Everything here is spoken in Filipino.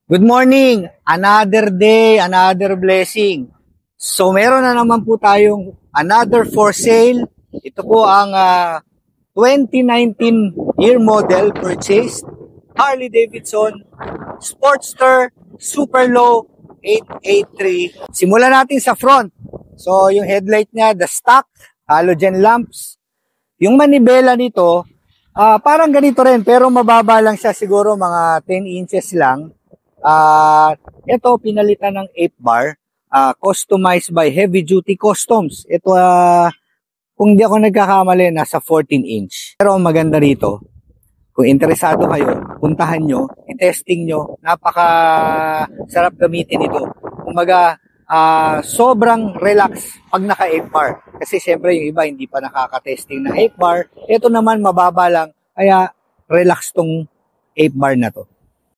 Good morning! Another day, another blessing. So meron na naman po tayong another for sale. Ito po ang 2019 year model purchased Harley Davidson Sportster Super Low 883. Simulan natin sa front. So yung headlight niya, the stock, halogen lamps. Yung manibela nito, parang ganito rin pero mababa lang siya, siguro mga 10 inches lang. Ito pinalitan ng 8 bar, customized by Heavy Duty Customs. Ito kung di ako nagkakamali, nasa 14 inch. Pero ang maganda rito, kung interesado kayo, puntahan nyo, i-testing nyo, napaka sarap gamitin ito. Kumbaga, sobrang relax pag naka 8 bar. Kasi syempre yung iba hindi pa nakaka-testing ng 8 bar. Ito naman mababa lang, kaya relax tong 8 bar na to.